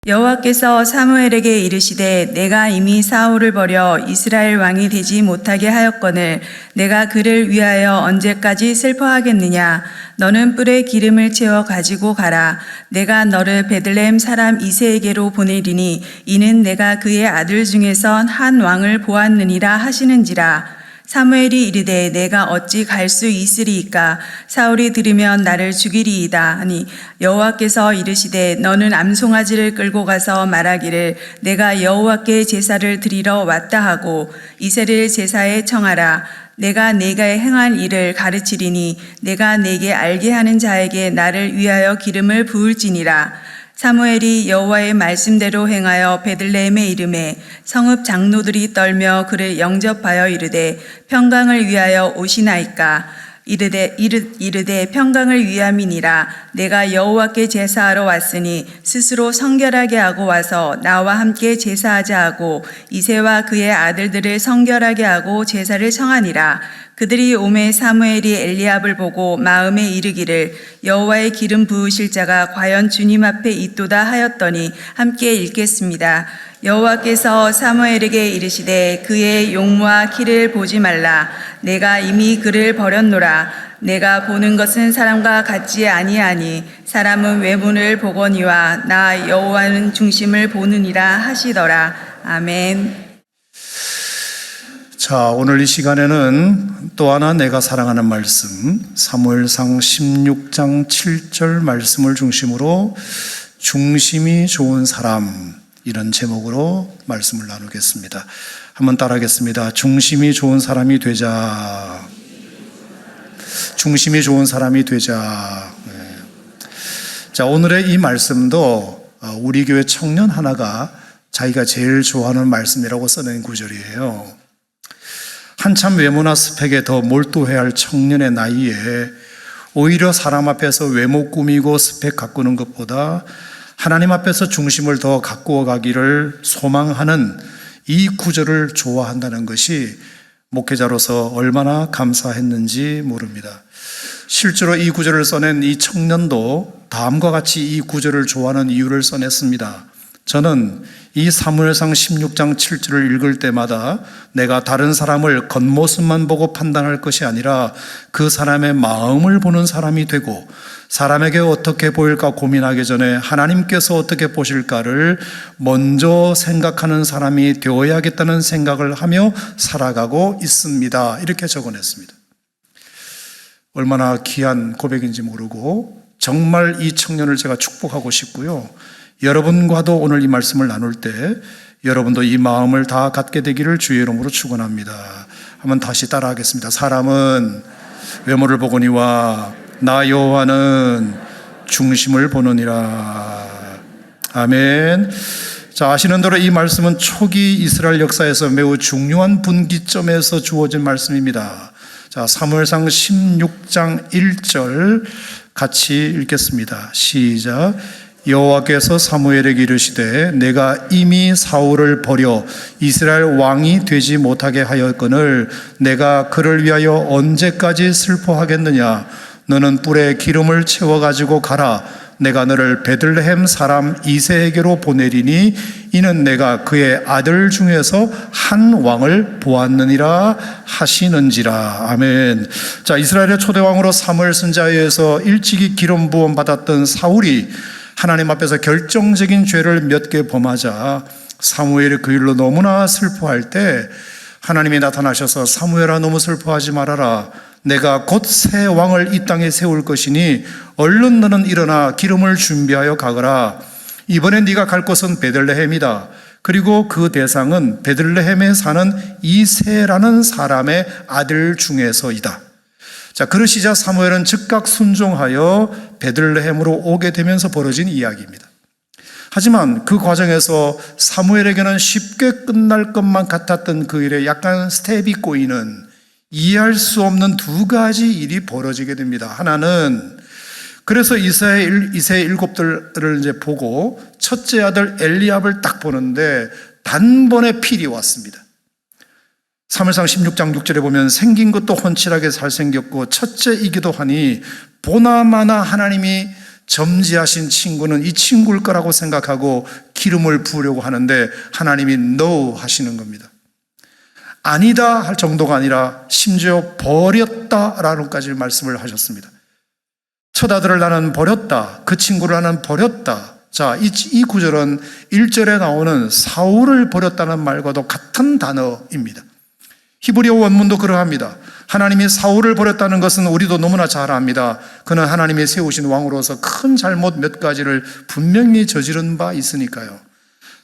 여호와께서 사무엘에게 이르시되 내가 이미 사울을 버려 이스라엘 왕이 되지 못하게 하였거늘 내가 그를 위하여 언제까지 슬퍼하겠느냐. 너는 뿔에 기름을 채워 가지고 가라. 내가 너를 베들레헴 사람 이새에게로 보내리니 이는 내가 그의 아들 중에선 한 왕을 보았느니라 하시는지라. 사무엘이 이르되 내가 어찌 갈 수 있으리이까. 사울이 들으면 나를 죽이리이다 하니 여호와께서 이르시되 너는 암송아지를 끌고 가서 말하기를 내가 여호와께 제사를 드리러 왔다 하고 이새를 제사에 청하라. 내가 네게 행할 일을 가르치리니 내가 네게 알게 하는 자에게 나를 위하여 기름을 부을지니라. 사무엘이 여호와의 말씀대로 행하여 베들레헴에 이르매 성읍 장로들이 떨며 그를 영접하여 이르되 평강을 위하여 오시나이까. 이르되 평강을 위함이니라. 내가 여호와께 제사하러 왔으니 스스로 성결하게 하고 와서 나와 함께 제사하자 하고 이새와 그의 아들들을 성결하게 하고 제사를 청하니라. 그들이 오매 사무엘이 엘리압을 보고 마음에 이르기를 여호와의 기름 부으실 자가 과연 주님 앞에 있도다 하였더니 함께 읽겠습니다. 여호와께서 사무엘에게 이르시되 그의 용모와 키를 보지 말라. 내가 이미 그를 버렸노라. 내가 보는 것은 사람과 같지 아니하니 사람은 외모를 보거니와 나 여호와는 중심을 보느니라 하시더라. 아멘. 자, 오늘 이 시간에는 또 하나 내가 사랑하는 말씀, 사무엘상 16장 7절 말씀을 중심으로 중심이 좋은 사람, 이런 제목으로 말씀을 나누겠습니다. 한번 따라하겠습니다. 중심이 좋은 사람이 되자. 중심이 좋은 사람이 되자. 네. 자, 오늘의 이 말씀도 우리 교회 청년 하나가 자기가 제일 좋아하는 말씀이라고 써낸 구절이에요. 한참 외모나 스펙에 더 몰두해야 할 청년의 나이에 오히려 사람 앞에서 외모 꾸미고 스펙 가꾸는 것보다 하나님 앞에서 중심을 더 가꾸어 가기를 소망하는 이 구절을 좋아한다는 것이 목회자로서 얼마나 감사했는지 모릅니다. 실제로 이 구절을 써낸 이 청년도 다음과 같이 이 구절을 좋아하는 이유를 써냈습니다. 저는 이 사무엘상 16장 7절을 읽을 때마다 내가 다른 사람을 겉모습만 보고 판단할 것이 아니라 그 사람의 마음을 보는 사람이 되고 사람에게 어떻게 보일까 고민하기 전에 하나님께서 어떻게 보실까를 먼저 생각하는 사람이 되어야겠다는 생각을 하며 살아가고 있습니다. 이렇게 적어냈습니다. 얼마나 귀한 고백인지 모르고 정말 이 청년을 제가 축복하고 싶고요. 여러분과도 오늘 이 말씀을 나눌 때 여러분도 이 마음을 다 갖게 되기를 주의 이름으로 축원합니다. 한번 다시 따라하겠습니다. 사람은 외모를 보거니와 나 여호와는 중심을 보느니라. 아멘. 자, 아시는 대로 이 말씀은 초기 이스라엘 역사에서 매우 중요한 분기점에서 주어진 말씀입니다. 자, 사무엘상 16장 1절 같이 읽겠습니다. 시작. 여호와께서 사무엘에게 이르시되 내가 이미 사울을 버려 이스라엘 왕이 되지 못하게 하였거늘 내가 그를 위하여 언제까지 슬퍼하겠느냐. 너는 뿔에 기름을 채워 가지고 가라. 내가 너를 베들레헴 사람 이새에게로 보내리니 이는 내가 그의 아들 중에서 한 왕을 보았느니라 하시는지라. 아멘. 자, 이스라엘의 초대왕으로 사무엘 선지자에 의해서 일찍이 기름 부음 받았던 사울이 하나님 앞에서 결정적인 죄를 몇 개 범하자 사무엘이 그 일로 너무나 슬퍼할 때 하나님이 나타나셔서 사무엘아 너무 슬퍼하지 말아라. 내가 곧 새 왕을 이 땅에 세울 것이니 얼른 너는 일어나 기름을 준비하여 가거라. 이번에 네가 갈 곳은 베들레헴이다. 그리고 그 대상은 베들레헴에 사는 이새라는 사람의 아들 중에서이다. 자, 그러시자 사무엘은 즉각 순종하여 베들레헴으로 오게 되면서 벌어진 이야기입니다. 하지만 그 과정에서 사무엘에게는 쉽게 끝날 것만 같았던 그 일에 약간 스텝이 꼬이는 이해할 수 없는 두 가지 일이 벌어지게 됩니다. 하나는 그래서 이새의 일곱들을 이제 보고 첫째 아들 엘리압을 딱 보는데 단번에 필이 왔습니다. 사무엘상 16장 6절에 보면 생긴 것도 훤칠하게 잘생겼고 첫째이기도 하니 보나마나 하나님이 점지하신 친구는 이 친구일 거라고 생각하고 기름을 부으려고 하는데 하나님이 no 하시는 겁니다. 아니다 할 정도가 아니라 심지어 버렸다라는까지 말씀을 하셨습니다. 첫 아들을 나는 버렸다. 그 친구를 나는 버렸다. 자, 이 구절은 1절에 나오는 사울을 버렸다는 말과도 같은 단어입니다. 히브리어 원문도 그러합니다. 하나님이 사울을 버렸다는 것은 우리도 너무나 잘 압니다. 그는 하나님이 세우신 왕으로서 큰 잘못 몇 가지를 분명히 저지른 바 있으니까요.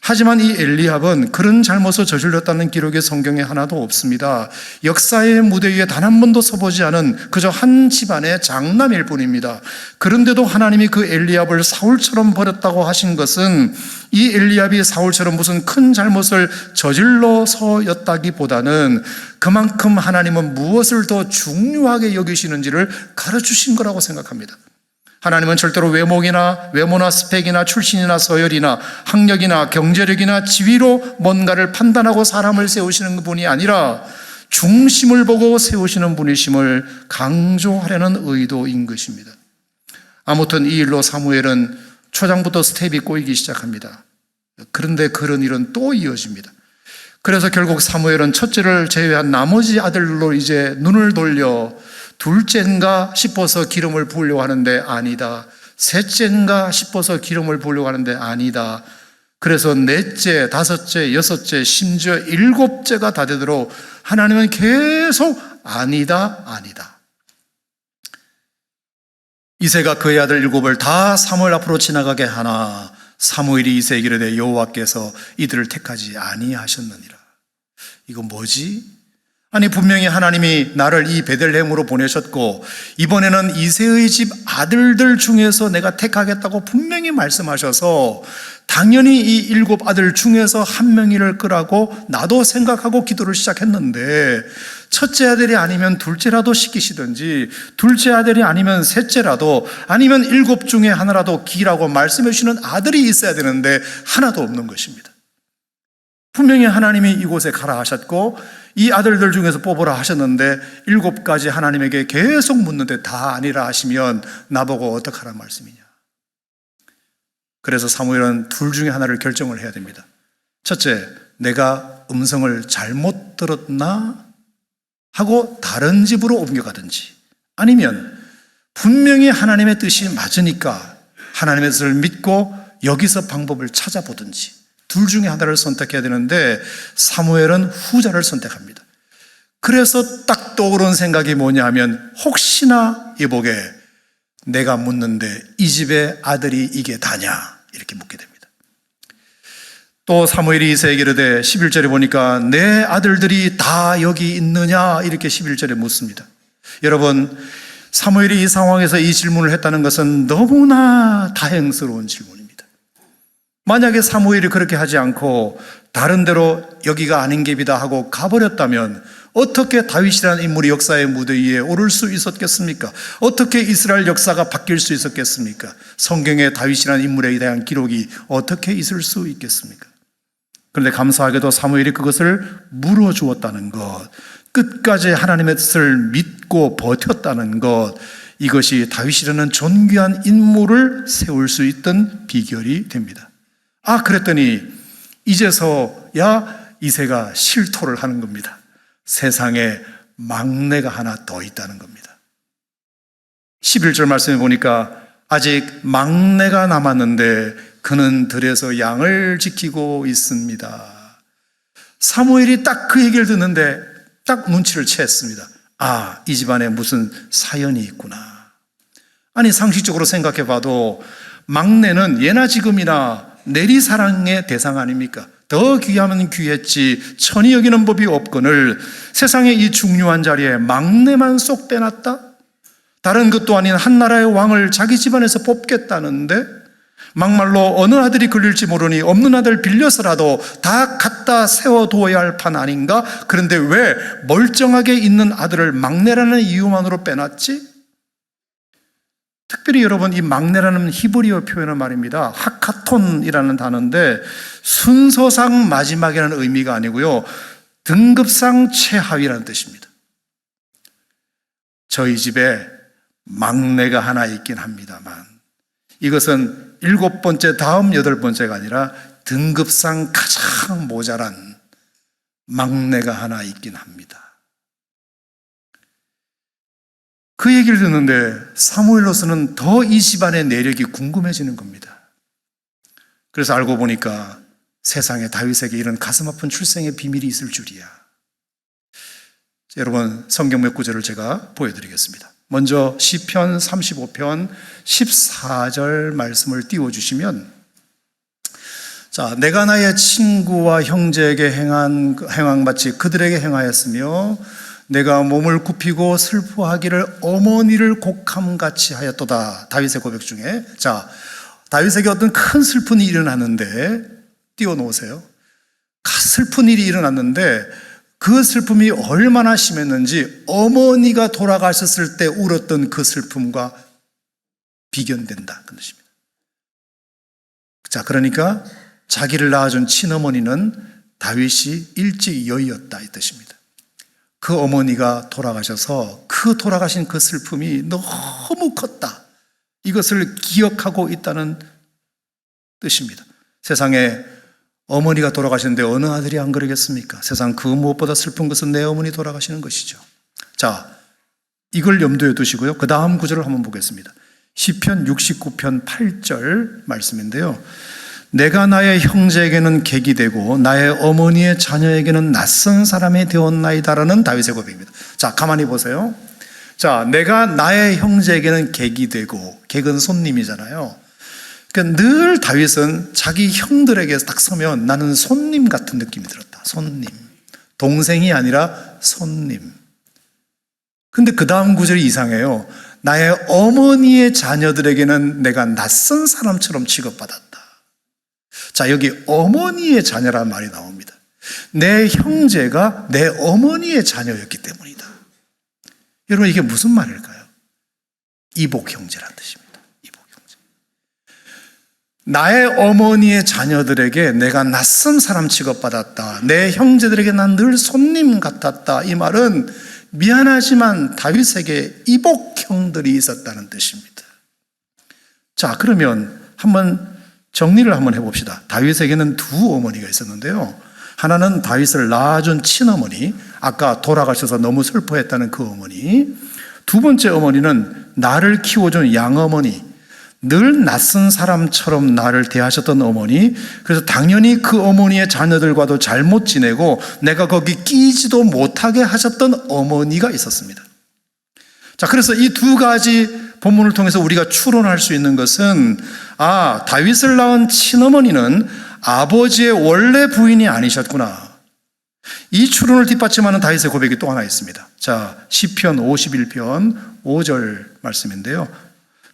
하지만 이 엘리압은 그런 잘못을 저질렀다는 기록이 성경에 하나도 없습니다. 역사의 무대 위에 단 한 번도 서보지 않은 그저 한 집안의 장남일 뿐입니다. 그런데도 하나님이 그 엘리압을 사울처럼 버렸다고 하신 것은 이 엘리압이 사울처럼 무슨 큰 잘못을 저질러서였다기보다는 그만큼 하나님은 무엇을 더 중요하게 여기시는지를 가르치신 거라고 생각합니다. 하나님은 절대로 외모나 스펙이나 출신이나 서열이나 학력이나 경제력이나 지위로 뭔가를 판단하고 사람을 세우시는 분이 아니라 중심을 보고 세우시는 분이심을 강조하려는 의도인 것입니다. 아무튼 이 일로 사무엘은 초장부터 스텝이 꼬이기 시작합니다. 그런데 그런 일은 또 이어집니다. 그래서 결국 사무엘은 첫째를 제외한 나머지 아들로 이제 눈을 돌려 둘째인가 싶어서 기름을 부으려고 하는데 아니다. 셋째인가 싶어서 기름을 부으려고 하는데 아니다. 그래서 넷째, 다섯째, 여섯째, 심지어 일곱째가 다 되도록 하나님은 계속 아니다, 아니다. 이새가 그의 아들 일곱을 다 사무엘 앞으로 지나가게 하나 사무엘이 이새에게 이르되 여호와께서 이들을 택하지 아니하셨느니라. 이거 뭐지? 아니 분명히 하나님이 나를 이 베들레헴으로 보내셨고 이번에는 이새의 집 아들들 중에서 내가 택하겠다고 분명히 말씀하셔서 당연히 이 일곱 아들 중에서 한 명이를 끄라고 나도 생각하고 기도를 시작했는데 첫째 아들이 아니면 둘째라도 시키시든지 둘째 아들이 아니면 셋째라도 아니면 일곱 중에 하나라도 기라고 말씀해 주시는 아들이 있어야 되는데 하나도 없는 것입니다. 분명히 하나님이 이곳에 가라 하셨고 이 아들들 중에서 뽑으라 하셨는데 일곱 가지 하나님에게 계속 묻는데 다 아니라 하시면 나보고 어떡하란 말씀이냐. 그래서 사무엘은 둘 중에 하나를 결정을 해야 됩니다. 첫째, 내가 음성을 잘못 들었나 하고 다른 집으로 옮겨가든지 아니면 분명히 하나님의 뜻이 맞으니까 하나님의 뜻을 믿고 여기서 방법을 찾아보든지 둘 중에 하나를 선택해야 되는데 사무엘은 후자를 선택합니다. 그래서 딱 떠오른 생각이 뭐냐 하면 혹시나 이보게 내가 묻는데 이 집의 아들이 이게 다냐 이렇게 묻게 됩니다. 또 사무엘이 이새에게 이르되 11절에 보니까 내 아들들이 다 여기 있느냐 이렇게 11절에 묻습니다. 여러분 사무엘이 이 상황에서 이 질문을 했다는 것은 너무나 다행스러운 질문입니다. 만약에 사무엘이 그렇게 하지 않고 다른 데로 여기가 아닌 갭이다 하고 가버렸다면 어떻게 다윗이라는 인물이 역사의 무대 위에 오를 수 있었겠습니까? 어떻게 이스라엘 역사가 바뀔 수 있었겠습니까? 성경에 다윗이라는 인물에 대한 기록이 어떻게 있을 수 있겠습니까? 그런데 감사하게도 사무엘이 그것을 물어주었다는 것, 끝까지 하나님의 뜻을 믿고 버텼다는 것, 이것이 다윗이라는 존귀한 인물을 세울 수 있던 비결이 됩니다. 그랬더니 이제서야 이새가 실토를 하는 겁니다. 세상에 막내가 하나 더 있다는 겁니다. 11절 말씀해 보니까 아직 막내가 남았는데 그는 들에서 양을 지키고 있습니다. 사무엘이 딱 그 얘기를 듣는데 딱 눈치를 채했습니다. 이 집안에 무슨 사연이 있구나. 아니 상식적으로 생각해 봐도 막내는 예나 지금이나 내리사랑의 대상 아닙니까? 더 귀하면 귀했지 천히 여기는 법이 없거늘 세상의 이 중요한 자리에 막내만 쏙 빼놨다? 다른 것도 아닌 한 나라의 왕을 자기 집안에서 뽑겠다는데 막말로 어느 아들이 걸릴지 모르니 없는 아들 빌려서라도 다 갖다 세워두어야 할 판 아닌가? 그런데 왜 멀쩡하게 있는 아들을 막내라는 이유만으로 빼놨지? 특별히 여러분 이 막내라는 히브리어 표현은 말입니다. 하카톤이라는 단어인데 순서상 마지막이라는 의미가 아니고요. 등급상 최하위라는 뜻입니다. 저희 집에 막내가 하나 있긴 합니다만 이것은 7번째 다음 8번째가 아니라 등급상 가장 모자란 막내가 하나 있긴 합니다. 그 얘기를 듣는데 사무엘로서는 더 이 집안의 내력이 궁금해지는 겁니다. 그래서 알고 보니까 세상에 다윗에게 이런 가슴 아픈 출생의 비밀이 있을 줄이야. 여러분, 성경 몇 구절을 제가 보여드리겠습니다. 먼저 시편 35편 14절 말씀을 띄워주시면, 자, 내가 나의 친구와 형제에게 행한 마치 그들에게 행하였으며 내가 몸을 굽히고 슬퍼하기를 어머니를 곡함같이 하였도다. 다윗의 고백 중에, 자, 다윗에게 어떤 큰 슬픈 일이 일어났는데, 띄워놓으세요. 슬픈 일이 일어났는데 그 슬픔이 얼마나 심했는지 어머니가 돌아가셨을 때 울었던 그 슬픔과 비견된다, 그 뜻입니다. 자, 그러니까 자기를 낳아준 친어머니는 다윗이 일찍 여의었다, 이 뜻입니다. 그 어머니가 돌아가셔서 그 돌아가신 그 슬픔이 너무 컸다, 이것을 기억하고 있다는 뜻입니다. 세상에 어머니가 돌아가시는데 어느 아들이 안 그러겠습니까? 세상 그 무엇보다 슬픈 것은 내 어머니 돌아가시는 것이죠. 자, 이걸 염두에 두시고요. 그 다음 구절을 한번 보겠습니다. 시편 69편 8절 말씀인데요. 내가 나의 형제에게는 객이 되고 나의 어머니의 자녀에게는 낯선 사람이 되었나이다라는 다윗의 고백입니다. 자, 가만히 보세요. 자, 내가 나의 형제에게는 객이 되고, 객은 손님이잖아요. 그러니까 늘 다윗은 자기 형들에게 딱 서면 나는 손님 같은 느낌이 들었다. 손님. 동생이 아니라 손님. 근데 그 다음 구절이 이상해요. 나의 어머니의 자녀들에게는 내가 낯선 사람처럼 취급받았다. 자, 여기 어머니의 자녀라는 말이 나옵니다. 내 형제가 내 어머니의 자녀였기 때문이다. 여러분, 이게 무슨 말일까요? 이복 형제라는 뜻입니다. 이복 형제. 나의 어머니의 자녀들에게 내가 낯선 사람 취급받았다. 내 형제들에게 난 늘 손님 같았다. 이 말은 미안하지만 다윗에게 이복 형들이 있었다는 뜻입니다. 자, 그러면 한번 정리를 한번 해봅시다. 다윗에게는 두 어머니가 있었는데요. 하나는 다윗을 낳아준 친어머니, 아까 돌아가셔서 너무 슬퍼했다는 그 어머니. 두 번째 어머니는 나를 키워준 양어머니, 늘 낯선 사람처럼 나를 대하셨던 어머니. 그래서 당연히 그 어머니의 자녀들과도 잘못 지내고 내가 거기 끼지도 못하게 하셨던 어머니가 있었습니다. 자, 그래서 이 두 가지 본문을 통해서 우리가 추론할 수 있는 것은, 아, 다윗을 낳은 친어머니는 아버지의 원래 부인이 아니셨구나. 이 추론을 뒷받침하는 다윗의 고백이 또 하나 있습니다. 자, 시편 51편 5절 말씀인데요.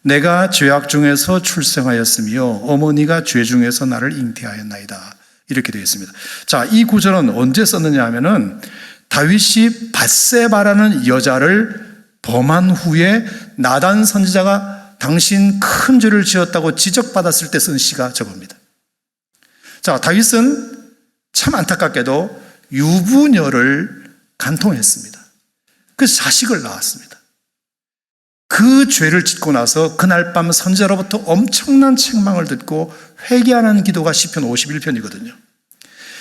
내가 죄악 중에서 출생하였으며 어머니가 죄 중에서 나를 잉태하였나이다. 이렇게 되어 있습니다. 자, 이 구절은 언제 썼느냐 하면은 다윗이 밧세바라는 여자를 범한 후에 나단 선지자가 당신 큰 죄를 지었다고 지적받았을 때 쓴 시가 저겁니다. 자, 다윗은 참 안타깝게도 유부녀를 간통했습니다. 그래서 자식을 낳았습니다. 그 죄를 짓고 나서 그날 밤 선지자로부터 엄청난 책망을 듣고 회개하는 기도가 시편 51편이거든요.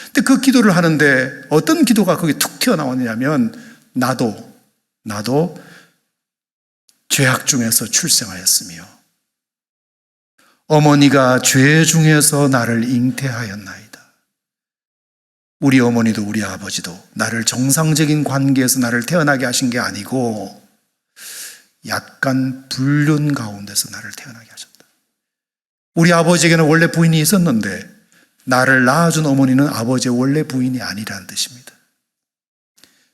근데 그 기도를 하는데 어떤 기도가 거기 툭 튀어나오느냐면, 나도 죄악 중에서 출생하였으며 어머니가 죄 중에서 나를 잉태하였나이다. 우리 어머니도 우리 아버지도 나를 정상적인 관계에서 나를 태어나게 하신 게 아니고 약간 불륜 가운데서 나를 태어나게 하셨다. 우리 아버지에게는 원래 부인이 있었는데 나를 낳아준 어머니는 아버지의 원래 부인이 아니라는 뜻입니다.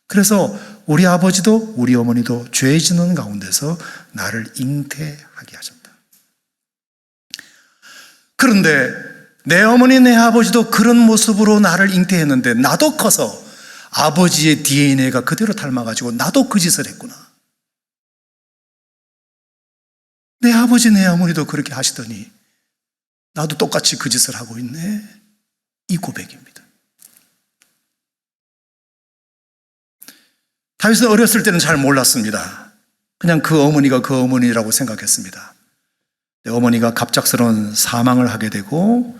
그래서 우리 아버지도 우리 어머니도 죄 짓는 가운데서 나를 잉태하게 하셨다. 그런데 내 어머니 내 아버지도 그런 모습으로 나를 잉태했는데 나도 커서 아버지의 DNA가 그대로 닮아가지고 나도 그 짓을 했구나. 내 아버지 내 어머니도 그렇게 하시더니 나도 똑같이 그 짓을 하고 있네. 이 고백입니다. 다윗은 어렸을 때는 잘 몰랐습니다. 그냥 그 어머니가 그 어머니라고 생각했습니다. 어머니가 갑작스러운 사망을 하게 되고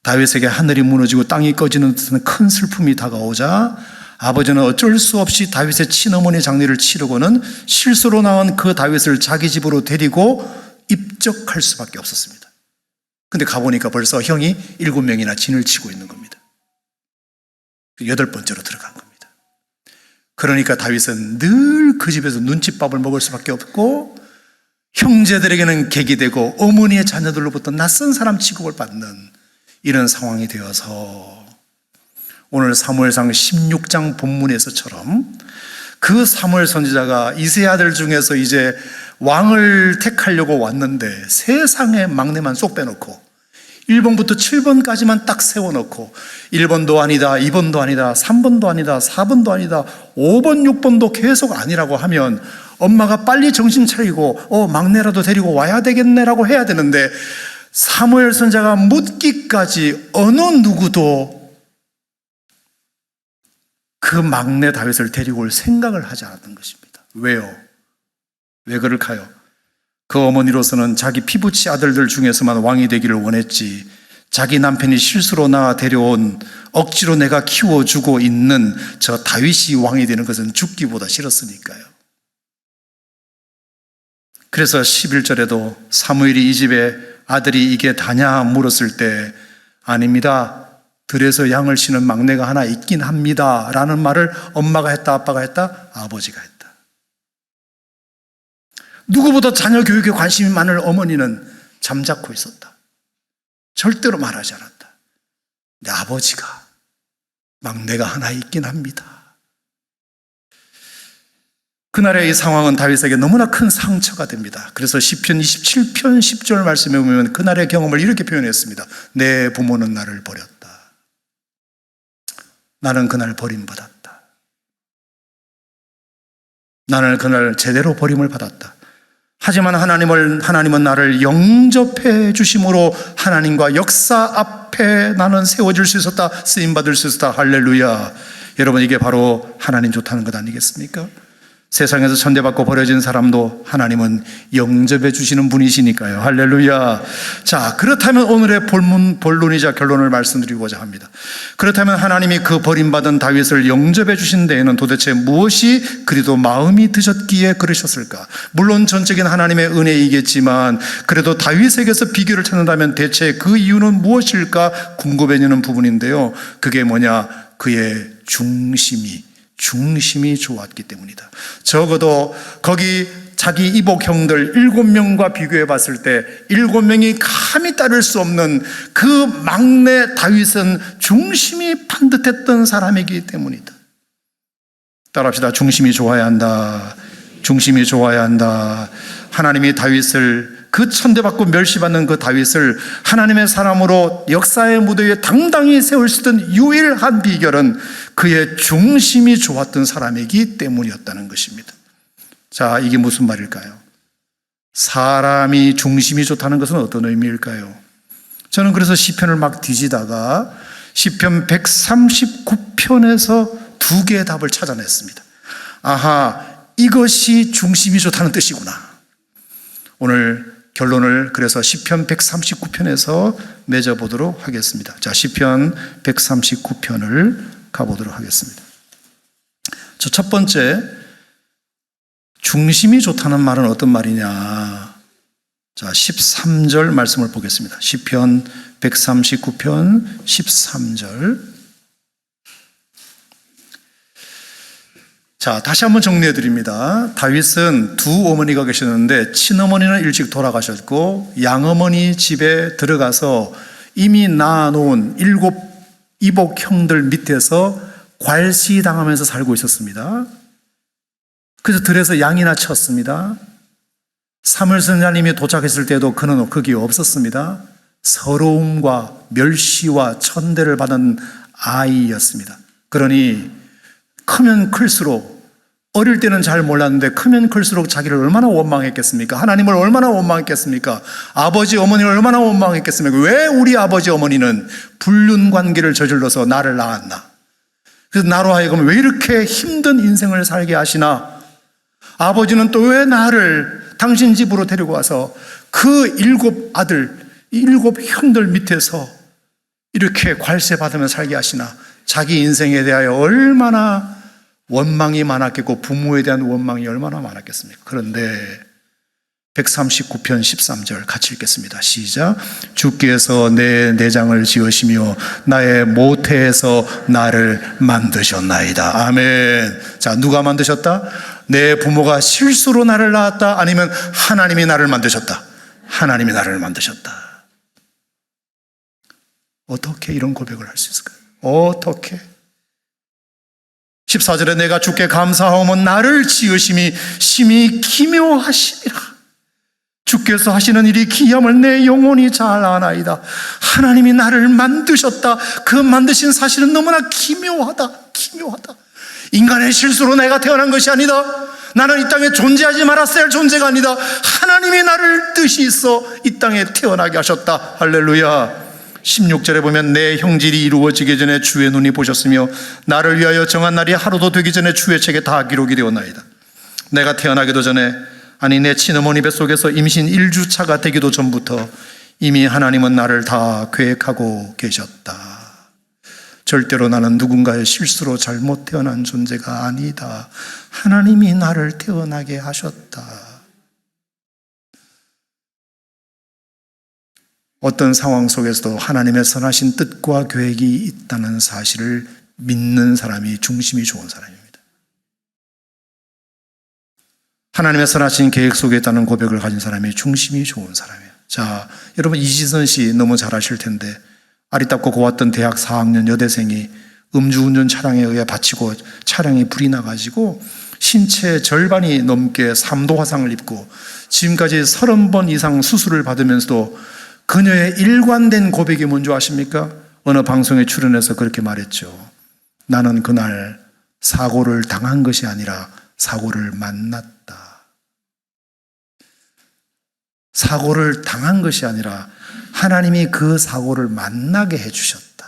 다윗에게 하늘이 무너지고 땅이 꺼지는 듯한 큰 슬픔이 다가오자 아버지는 어쩔 수 없이 다윗의 친어머니 장례를 치르고는 실수로 낳은 그 다윗을 자기 집으로 데리고 입적할 수밖에 없었습니다. 근데 가보니까 벌써 형이 7명이나 진을 치고 있는 겁니다. 8번째로 들어간 겁니다. 그러니까 다윗은 늘 그 집에서 눈칫밥을 먹을 수밖에 없고 형제들에게는 객이 되고 어머니의 자녀들로부터 낯선 사람 취급을 받는 이런 상황이 되어서 오늘 사무엘상 16장 본문에서처럼 그 사무엘 선지자가 이세 아들 중에서 이제 왕을 택하려고 왔는데 세상의 막내만 쏙 빼놓고 1번부터 7번까지만 딱 세워놓고 1번도 아니다, 2번도 아니다, 3번도 아니다, 4번도 아니다, 5번, 6번도 계속 아니라고 하면 엄마가 빨리 정신 차리고 막내라도 데리고 와야 되겠네라고 해야 되는데 사무엘 선지자가 묻기까지 어느 누구도 그 막내 다윗을 데리고 올 생각을 하지 않았던 것입니다. 왜요? 왜 그럴까요? 그 어머니로서는 자기 피부치 아들들 중에서만 왕이 되기를 원했지 자기 남편이 실수로 낳아 데려온 억지로 내가 키워주고 있는 저 다윗이 왕이 되는 것은 죽기보다 싫었으니까요. 그래서 11절에도 사무엘이 이 집에 아들이 이게 다냐 물었을 때 아닙니다. 들에서 양을 치는 막내가 하나 있긴 합니다 라는 말을 엄마가 했다, 아빠가 했다, 아버지가 했다. 누구보다 자녀 교육에 관심이 많은 어머니는 잠자코 있었다. 절대로 말하지 않았다. 내 아버지가 막내가 하나 있긴 합니다. 그날의 이 상황은 다윗에게 너무나 큰 상처가 됩니다. 그래서 시편 27편 10절 말씀에 보면 그날의 경험을 이렇게 표현했습니다. 내 부모는 나를 버렸다. 나는 그날 버림받았다. 나는 그날 제대로 버림을 받았다. 하지만 하나님은 나를 영접해 주심으로 하나님과 역사 앞에 나는 세워질 수 있었다. 쓰임받을 수 있었다. 할렐루야. 여러분, 이게 바로 하나님 좋다는 것 아니겠습니까? 세상에서 천대받고 버려진 사람도 하나님은 영접해 주시는 분이시니까요. 할렐루야. 자, 그렇다면 오늘의 본론이자 결론을 말씀드리고자 합니다. 그렇다면 하나님이 그 버림받은 다윗을 영접해 주신 데에는 도대체 무엇이 그리도 마음이 드셨기에 그러셨을까? 물론 전적인 하나님의 은혜이겠지만 그래도 다윗에게서 비결을 찾는다면 대체 그 이유는 무엇일까 궁금해지는 부분인데요. 그게 뭐냐? 그의 중심이 좋았기 때문이다. 적어도 거기 자기 이복 형들 7명과 비교해 봤을 때 7명이 감히 따를 수 없는 그 막내 다윗은 중심이 반듯했던 사람이기 때문이다. 따라합시다. 중심이 좋아야 한다. 중심이 좋아야 한다. 하나님이 다윗을 그 천대받고 멸시받는 그 다윗을 하나님의 사람으로 역사의 무대 에 당당히 세울 수 있던 유일한 비결은 그의 중심이 좋았던 사람이기 때문이었다는 것입니다. 자, 이게 무슨 말일까요? 사람이 중심이 좋다는 것은 어떤 의미일까요? 저는 그래서 시편을 막 뒤지다가 시편 139편에서 두 개의 답을 찾아냈습니다. 아하, 이것이 중심이 좋다는 뜻이구나. 오늘 결론을 그래서 시편 139편에서 맺어보도록 하겠습니다. 자, 시편 139편을 가보도록 하겠습니다. 첫 번째, 중심이 좋다는 말은 어떤 말이냐? 자, 13절 말씀을 보겠습니다. 시편 139편 13절. 자, 다시 한번 정리해 드립니다. 다윗은 두 어머니가 계셨는데 친어머니는 일찍 돌아가셨고 양어머니 집에 들어가서 이미 낳아놓은 7 이복 형들 밑에서 괄시당하면서 살고 있었습니다. 그래서 들에서 양이나 쳤습니다. 사무엘 선지자님이 도착했을 때도 그는 거기 없었습니다. 서러움과 멸시와 천대를 받은 아이였습니다. 그러니 크면 클수록, 어릴 때는 잘 몰랐는데 크면 클수록 자기를 얼마나 원망했겠습니까? 하나님을 얼마나 원망했겠습니까? 아버지 어머니를 얼마나 원망했겠습니까? 왜 우리 아버지 어머니는 불륜 관계를 저질러서 나를 낳았나? 그래서 나로 하여금 왜 이렇게 힘든 인생을 살게 하시나? 아버지는 또 왜 나를 당신 집으로 데리고 와서 그 7 아들, 7 형들 밑에서 이렇게 괄세 받으며 살게 하시나. 자기 인생에 대하여 얼마나 원망이 많았겠고 부모에 대한 원망이 얼마나 많았겠습니까? 그런데 139편 13절 같이 읽겠습니다. 시작. 주께서 내 내장을 지으시며 나의 모태에서 나를 만드셨나이다. 아멘. 자, 누가 만드셨다? 내 부모가 실수로 나를 낳았다? 아니면 하나님이 나를 만드셨다? 하나님이 나를 만드셨다. 어떻게 이런 고백을 할 수 있을까요? 어떻게? 14절에 내가 주께 감사하오며 나를 지으심이 심히 기묘하시니라. 주께서 하시는 일이 기이함을 내 영혼이 잘 아나이다. 하나님이 나를 만드셨다. 그 만드신 사실은 너무나 기묘하다. 인간의 실수로 내가 태어난 것이 아니다. 나는 이 땅에 존재하지 말았어야 할 존재가 아니다. 하나님이 나를 뜻이 있어 이 땅에 태어나게 하셨다. 할렐루야. 16절에 보면 내 형질이 이루어지기 전에 주의 눈이 보셨으며 나를 위하여 정한 날이 하루도 되기 전에 주의 책에 다 기록이 되었나이다. 내가 태어나기도 전에, 아니 내 친어머니 뱃속에서 임신 1주차가 되기도 전부터 이미 하나님은 나를 다 계획하고 계셨다. 절대로 나는 누군가의 실수로 잘못 태어난 존재가 아니다. 하나님이 나를 태어나게 하셨다. 어떤 상황 속에서도 하나님의 선하신 뜻과 계획이 있다는 사실을 믿는 사람이 중심이 좋은 사람입니다. 하나님의 선하신 계획 속에 있다는 고백을 가진 사람이 중심이 좋은 사람이에요. 자, 여러분 이지선 씨 너무 잘 아실 텐데 아리따고 고왔던 대학 4학년 여대생이 음주운전 차량에 의해 다치고 차량이 불이 나가지고 신체 절반이 넘게 3도 화상을 입고 지금까지 30번 이상 수술을 받으면서도 그녀의 일관된 고백이 뭔지 아십니까? 어느 방송에 출연해서 그렇게 말했죠. 나는 그날 사고를 당한 것이 아니라 사고를 만났다. 사고를 당한 것이 아니라 하나님이 그 사고를 만나게 해주셨다.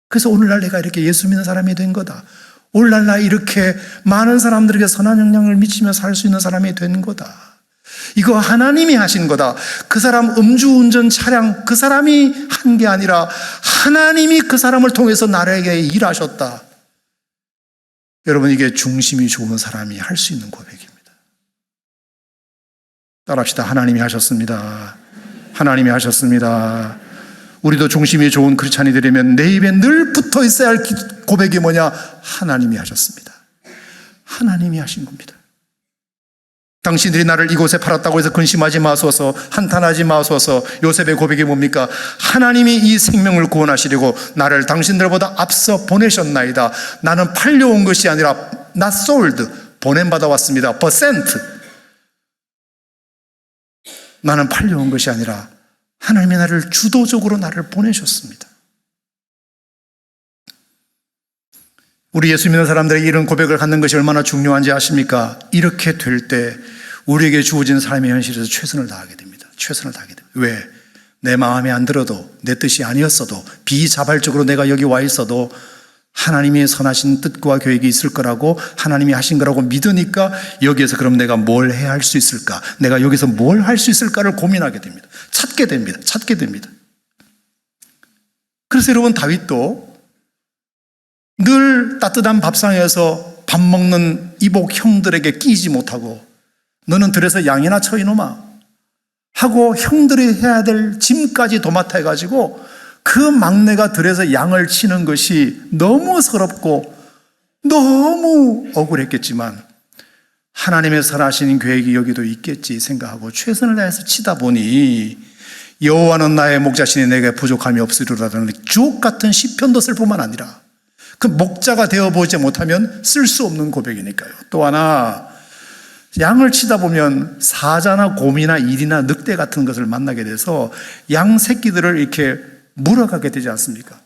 그래서 오늘날 내가 이렇게 예수 믿는 사람이 된 거다. 오늘날 나 이렇게 많은 사람들에게 선한 영향을 미치며 살 수 있는 사람이 된 거다. 이거 하나님이 하신 거다. 그 사람 음주운전 차량 그 사람이 한 게 아니라 하나님이 그 사람을 통해서 나에게 일하셨다. 여러분 이게 중심이 좋은 사람이 할 수 있는 고백입니다. 따라합시다. 하나님이 하셨습니다. 하나님이 하셨습니다. 우리도 중심이 좋은 크리스찬이 되려면 내 입에 늘 붙어 있어야 할 고백이 뭐냐? 하나님이 하셨습니다. 하나님이 하신 겁니다. 당신들이 나를 이곳에 팔았다고 해서 근심하지 마소서, 한탄하지 마소서. 요셉의 고백이 뭡니까? 하나님이 이 생명을 구원하시려고 나를 당신들보다 앞서 보내셨나이다. 나는 팔려온 것이 아니라 not sold, 보냄받아 왔습니다. percent. 나는 팔려온 것이 아니라 하나님이 나를 주도적으로 나를 보내셨습니다. 우리 예수 믿는 사람들에게 이런 고백을 갖는 것이 얼마나 중요한지 아십니까? 이렇게 될 때 우리에게 주어진 삶의 현실에서 최선을 다하게 됩니다. 최선을 다하게 됩니다. 왜? 내 마음에 안 들어도, 내 뜻이 아니었어도, 비자발적으로 내가 여기 와 있어도 하나님의 선하신 뜻과 계획이 있을 거라고, 하나님이 하신 거라고 믿으니까 여기에서 그럼 내가 뭘 해야 할 수 있을까? 내가 여기서 뭘 할 수 있을까를 고민하게 됩니다. 찾게 됩니다. 그래서 여러분 다윗도 늘 따뜻한 밥상에서 밥 먹는 이복 형들에게 끼지 못하고 너는 들에서 양이나 쳐 이놈아 하고 형들이 해야 될 짐까지 도맡아 해가지고 그 막내가 들에서 양을 치는 것이 너무 서럽고 너무 억울했겠지만 하나님의 선하신 계획이 여기도 있겠지 생각하고 최선을 다해서 치다 보니 여호와는 나의 목자시니 내게 부족함이 없으리로라는 주옥 같은 시편도 쓸 뿐만 아니라 그 목자가 되어보지 못하면 쓸 수 없는 고백이니까요. 또 하나 양을 치다 보면 사자나 곰이나 일이나 늑대 같은 것을 만나게 돼서 양 새끼들을 이렇게 물어가게 되지 않습니까?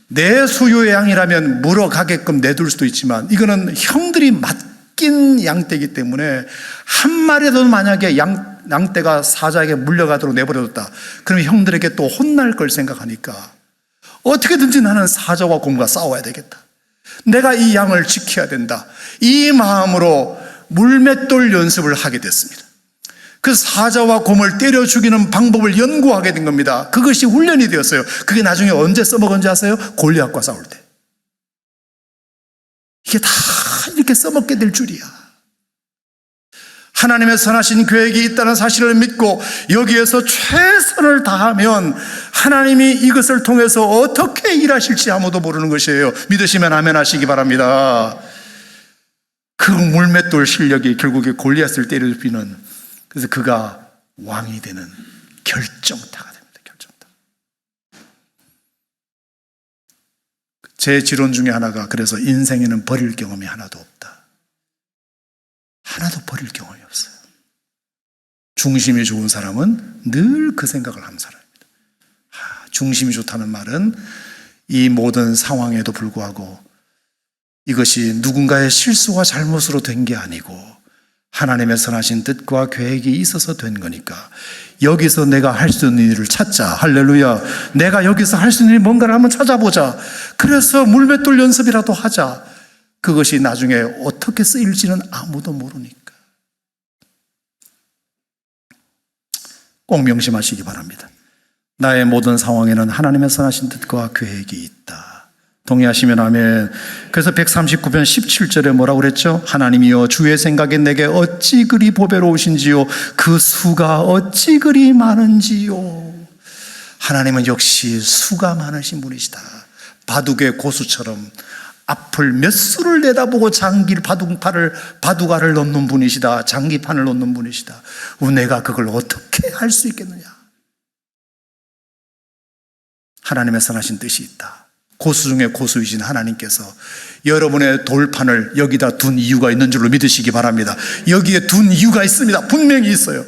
내 소유의 양이라면 물어가게끔 내둘 수도 있지만 이거는 형들이 맡긴 양떼이기 때문에 한 마리라도 만약에 양떼가 사자에게 물려가도록 내버려뒀다. 그러면 형들에게 또 혼날 걸 생각하니까 어떻게든지 나는 사자와 곰과 싸워야 되겠다. 내가 이 양을 지켜야 된다. 이 마음으로 물맷돌 연습을 하게 됐습니다. 그 사자와 곰을 때려 죽이는 방법을 연구하게 된 겁니다. 그것이 훈련이 되었어요. 그게 나중에 언제 써먹은지 아세요? 골리앗과 싸울 때. 이게 다 이렇게 써먹게 될 줄이야. 하나님의 선하신 계획이 있다는 사실을 믿고 여기에서 최선을 다하면 하나님이 이것을 통해서 어떻게 일하실지 아무도 모르는 것이에요. 믿으시면 아멘 하시기 바랍니다. 그 물맷돌 실력이 결국에 골리앗을 때려주는, 그래서 그가 왕이 되는 결정타가 됩니다. 결정타. 제 지론 중에 하나가, 그래서 인생에는 버릴 경험이 하나도 없다. 하나도 버릴 경험이 없어요. 중심이 좋은 사람은 늘 그 생각을 하는 사람입니다. 중심이 좋다는 말은 이 모든 상황에도 불구하고 이것이 누군가의 실수와 잘못으로 된 게 아니고 하나님의 선하신 뜻과 계획이 있어서 된 거니까 여기서 내가 할 수 있는 일을 찾자. 할렐루야. 내가 여기서 할 수 있는 일 뭔가를 한번 찾아보자. 그래서 물맷돌 연습이라도 하자. 그것이 나중에 어떻게 쓰일지는 아무도 모르니까. 꼭 명심하시기 바랍니다. 나의 모든 상황에는 하나님의 선하신 뜻과 계획이 있다. 동의하시면 아멘. 그래서 139편 17절에 뭐라고 그랬죠? 하나님이여 주의 생각에 내게 어찌 그리 보배로우신지요 그 수가 어찌 그리 많은지요. 하나님은 역시 수가 많으신 분이시다. 바둑의 고수처럼 앞을 몇 수를 내다보고 장기를 바둑알을 놓는 분이시다. 장기판을 놓는 분이시다. 내가 그걸 어떻게 할 수 있겠느냐? 하나님의 선하신 뜻이 있다. 고수 중에 고수이신 하나님께서 여러분의 돌판을 여기다 둔 이유가 있는 줄로 믿으시기 바랍니다. 여기에 둔 이유가 있습니다. 분명히 있어요.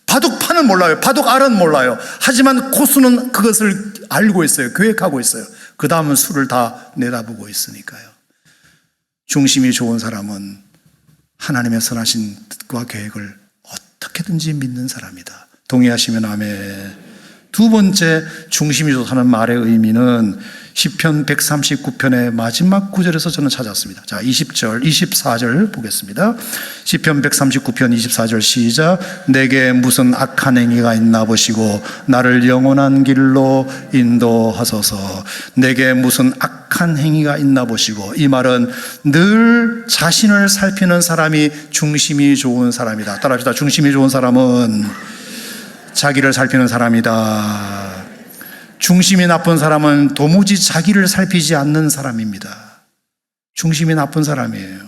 바둑판은 몰라요. 바둑알은 몰라요. 하지만 고수는 그것을 알고 있어요. 계획하고 있어요. 그 다음은 수를 다 내다보고 있으니까요. 중심이 좋은 사람은 하나님의 선하신 뜻과 계획을 어떻게든지 믿는 사람이다. 동의하시면 아멘. 두 번째, 중심이 좋다는 말의 의미는 시편 139편의 마지막 구절에서 저는 찾았습니다. 자, 20절, 24절 보겠습니다. 시편 139편 24절 시작. 내게 무슨 악한 행위가 있나 보시고 나를 영원한 길로 인도하소서. 내게 무슨 악한 행위가 있나 보시고. 이 말은 늘 자신을 살피는 사람이 중심이 좋은 사람이다. 따라합시다. 중심이 좋은 사람은 자기를 살피는 사람이다. 중심이 나쁜 사람은 도무지 자기를 살피지 않는 사람입니다. 중심이 나쁜 사람이에요.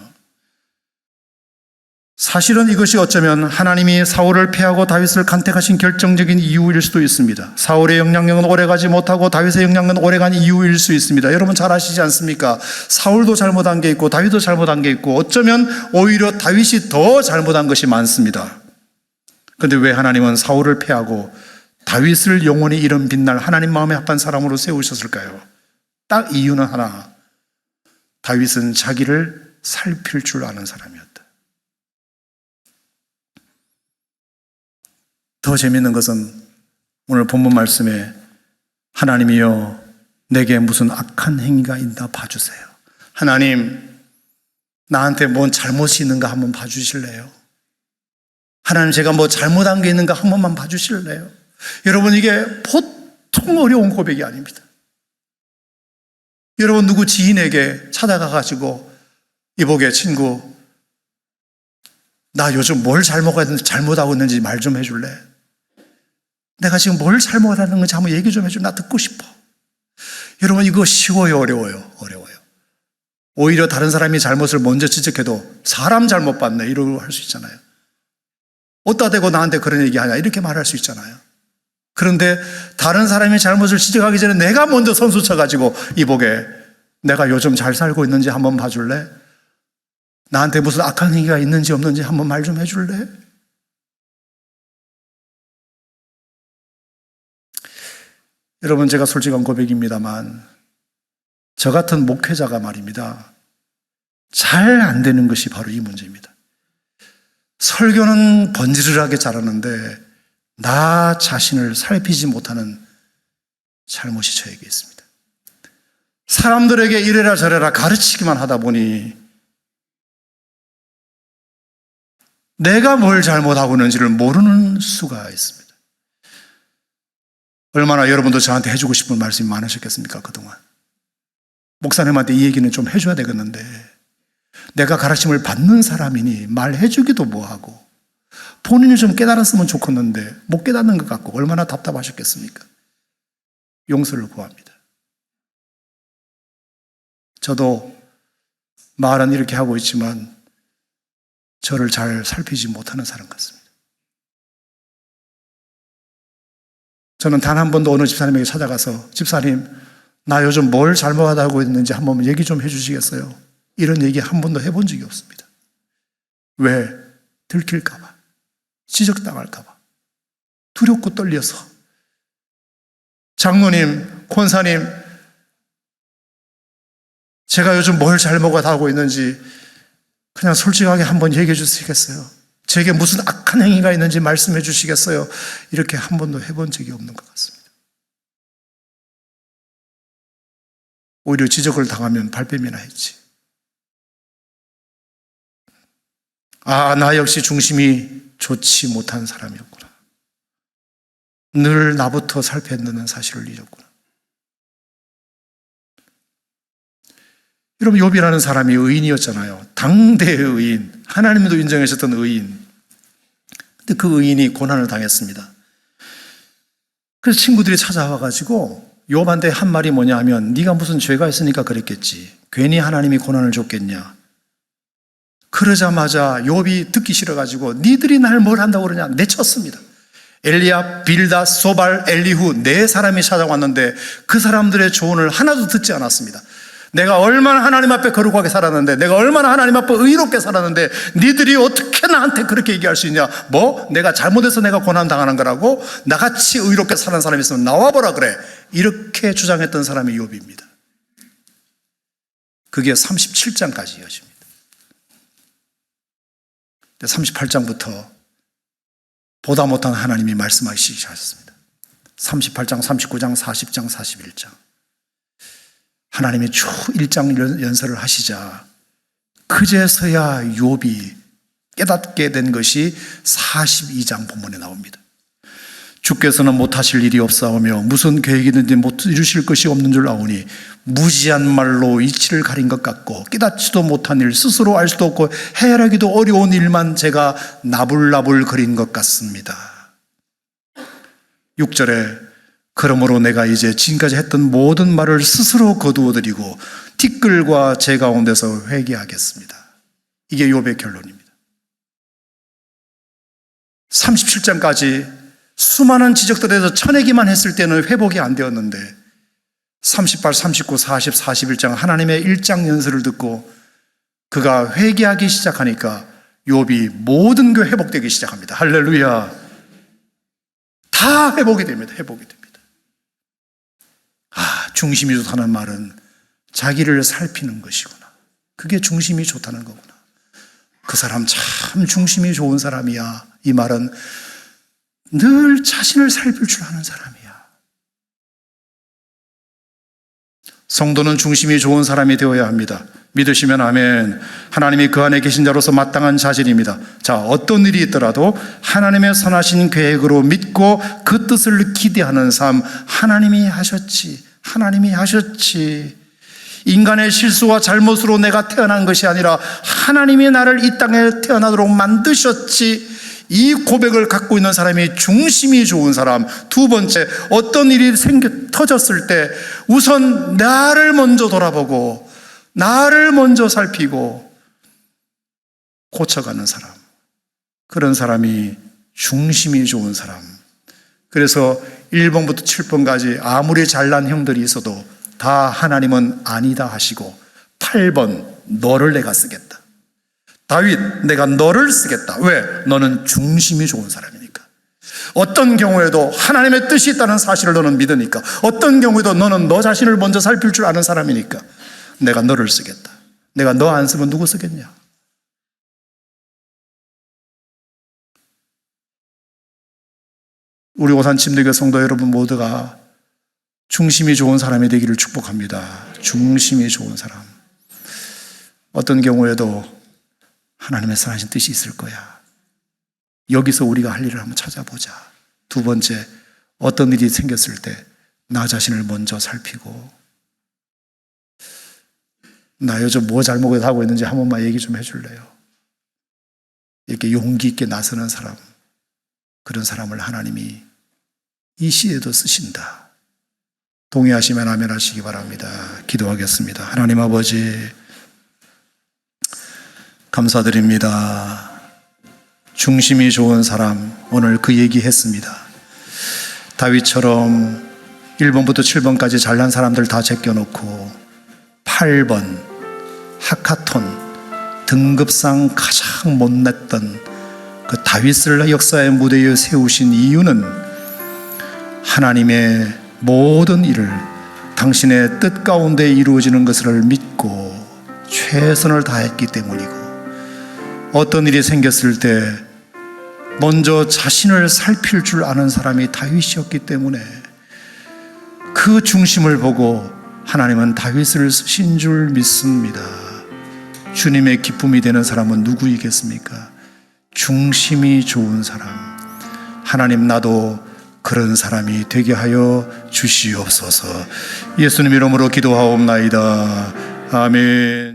사실은 이것이 어쩌면 하나님이 사울을 패하고 다윗을 간택하신 결정적인 이유일 수도 있습니다. 사울의 영향력은 오래가지 못하고 다윗의 영향력은 오래간 이유일 수 있습니다. 여러분 잘 아시지 않습니까? 사울도 잘못한 게 있고 다윗도 잘못한 게 있고 어쩌면 오히려 다윗이 더 잘못한 것이 많습니다. 그런데 왜 하나님은 사울을 패하고 다윗을 영원히 이런 빛날 하나님 마음에 합한 사람으로 세우셨을까요? 딱 이유는 하나. 다윗은 자기를 살필 줄 아는 사람이었다. 더 재미있는 것은 오늘 본문 말씀에 하나님이여 내게 무슨 악한 행위가 있나 봐주세요. 하나님, 나한테 뭔 잘못이 있는가 한번 봐주실래요? 하나님, 제가 뭐 잘못한 게 있는가 한 번만 봐주실래요? 여러분, 이게 보통 어려운 고백이 아닙니다. 여러분, 누구 지인에게 찾아가가지고 이보게 친구, 나 요즘 뭘 잘못하고 있는지 말 좀 해줄래? 내가 지금 뭘 잘못하는 건지 한번 얘기 좀 해줘. 나 듣고 싶어. 여러분, 이거 쉬워요? 어려워요? 어려워요. 오히려 다른 사람이 잘못을 먼저 지적해도 사람 잘못 봤네 이러고 할 수 있잖아요. 어디다 대고 나한테 그런 얘기하냐 이렇게 말할 수 있잖아요. 그런데 다른 사람이 잘못을 지적하기 전에 내가 먼저 선수 쳐가지고 이보게 내가 요즘 잘 살고 있는지 한번 봐줄래? 나한테 무슨 악한 행위가 있는지 없는지 한번 말 좀 해줄래? 여러분, 제가 솔직한 고백입니다만 저 같은 목회자가 말입니다, 잘 안 되는 것이 바로 이 문제입니다. 설교는 번지르르하게 잘하는데 나 자신을 살피지 못하는 잘못이 저에게 있습니다. 사람들에게 이래라 저래라 가르치기만 하다 보니 내가 뭘 잘못하고 있는지를 모르는 수가 있습니다. 얼마나 여러분도 저한테 해주고 싶은 말씀이 많으셨겠습니까, 그동안. 목사님한테 이 얘기는 좀 해줘야 되겠는데, 내가 가르침을 받는 사람이니 말해주기도 뭐하고, 본인이 좀 깨달았으면 좋겠는데 못 깨닫는 것 같고 얼마나 답답하셨겠습니까? 용서를 구합니다. 저도 말은 이렇게 하고 있지만 저를 잘 살피지 못하는 사람 같습니다. 저는 단 한 번도 어느 집사님에게 찾아가서 집사님, 나 요즘 뭘 잘못하고 있는지 한번 얘기 좀 해주시겠어요? 이런 얘기 한 번도 해본 적이 없습니다. 왜? 들킬까 봐, 지적당할까 봐, 두렵고 떨려서. 장로님, 권사님, 제가 요즘 뭘 잘못하고 있는지 그냥 솔직하게 한번 얘기해 주시겠어요? 제게 무슨 악한 행위가 있는지 말씀해 주시겠어요? 이렇게 한 번도 해본 적이 없는 것 같습니다. 오히려 지적을 당하면 발뺌이나 했지. 아, 나 역시 중심이 좋지 못한 사람이었구나. 늘 나부터 살폈는 사실을 잊었구나. 여러분, 욥이라는 사람이 의인이었잖아요. 당대의 의인, 하나님도 인정하셨던 의인. 근데 그 의인이 고난을 당했습니다. 그래서 친구들이 찾아와가지고 욥한테 한 말이 뭐냐 하면, 네가 무슨 죄가 있으니까 그랬겠지. 괜히 하나님이 고난을 줬겠냐. 그러자마자 욥이 듣기 싫어가지고 니들이 날 뭘 한다고 그러냐 내쳤습니다. 엘리압, 빌다, 소발, 엘리후 네 사람이 찾아왔는데 그 사람들의 조언을 하나도 듣지 않았습니다. 내가 얼마나 하나님 앞에 거룩하게 살았는데, 내가 얼마나 하나님 앞에 의롭게 살았는데 니들이 어떻게 나한테 그렇게 얘기할 수 있냐. 뭐? 내가 잘못해서 내가 고난당하는 거라고? 나같이 의롭게 사는 사람이 있으면 나와보라 그래. 이렇게 주장했던 사람이 욥입니다. 그게 37장까지 이어집니다. 38장부터 보다 못한 하나님이 말씀하시기 시작하셨습니다. 38장, 39장, 40장, 41장. 하나님이 쭉 1장 연설을 하시자 그제서야 욥이 깨닫게 된 것이 42장 본문에 나옵니다. 주께서는 못하실 일이 없사오며 무슨 계획이든지 못 이루실 것이 없는 줄 아오니 무지한 말로 이치를 가린 것 같고 깨닫지도 못한 일, 스스로 알 수도 없고 해결하기도 어려운 일만 제가 나불나불 거린 것 같습니다. 6절에 그러므로 내가 이제 지금까지 했던 모든 말을 스스로 거두어드리고 티끌과 제 가운데서 회개하겠습니다. 이게 욥의 결론입니다. 37장까지 수많은 지적들에서 쳐내기만 했을 때는 회복이 안 되었는데 38, 39, 40, 41장 하나님의 1장 연설을 듣고 그가 회개하기 시작하니까 욥이 모든 게 회복되기 시작합니다. 할렐루야. 다 회복이 됩니다. 회복이 됩니다. 아, 중심이 좋다는 말은 자기를 살피는 것이구나. 그게 중심이 좋다는 거구나. 그 사람 참 중심이 좋은 사람이야. 이 말은 늘 자신을 살필 줄 아는 사람이야. 성도는 중심이 좋은 사람이 되어야 합니다. 믿으시면 아멘. 하나님이 그 안에 계신 자로서 마땅한 자질입니다. 자, 어떤 일이 있더라도 하나님의 선하신 계획으로 믿고 그 뜻을 기대하는 삶, 하나님이 하셨지. 하나님이 하셨지. 인간의 실수와 잘못으로 내가 태어난 것이 아니라 하나님이 나를 이 땅에 태어나도록 만드셨지. 이 고백을 갖고 있는 사람이 중심이 좋은 사람. 두 번째, 어떤 일이 터졌을 때 우선 나를 먼저 돌아보고 나를 먼저 살피고 고쳐가는 사람. 그런 사람이 중심이 좋은 사람. 그래서 1번부터 7번까지 아무리 잘난 형들이 있어도 다 하나님은 아니다 하시고 8번 너를 내가 쓰겠다. 다윗, 내가 너를 쓰겠다. 왜? 너는 중심이 좋은 사람이니까. 어떤 경우에도 하나님의 뜻이 있다는 사실을 너는 믿으니까. 어떤 경우에도 너는 너 자신을 먼저 살필 줄 아는 사람이니까 내가 너를 쓰겠다. 내가 너 안 쓰면 누구 쓰겠냐? 우리 오산 침례교 성도 여러분 모두가 중심이 좋은 사람이 되기를 축복합니다. 중심이 좋은 사람. 어떤 경우에도 하나님의 선하신 뜻이 있을 거야. 여기서 우리가 할 일을 한번 찾아보자. 두 번째, 어떤 일이 생겼을 때 나 자신을 먼저 살피고, 나 요즘 뭐 잘못하고 있는지 한 번만 얘기 좀 해줄래요? 이렇게 용기 있게 나서는 사람, 그런 사람을 하나님이 이 시에도 쓰신다. 동의하시면 아멘 하시기 바랍니다. 기도하겠습니다. 하나님 아버지, 감사드립니다. 중심이 좋은 사람, 오늘 그 얘기했습니다. 다윗처럼 1번부터 7번까지 잘난 사람들 다 제껴놓고 8번 하카톤 등급상 가장 못났던 그 다윗을 역사의 무대에 세우신 이유는 하나님의 모든 일을 당신의 뜻 가운데 이루어지는 것을 믿고 최선을 다했기 때문이고, 어떤 일이 생겼을 때 먼저 자신을 살필 줄 아는 사람이 다윗이었기 때문에 그 중심을 보고 하나님은 다윗을 쓰신 줄 믿습니다. 주님의 기쁨이 되는 사람은 누구이겠습니까? 중심이 좋은 사람. 하나님, 나도 그런 사람이 되게 하여 주시옵소서. 예수님 이름으로 기도하옵나이다. 아멘.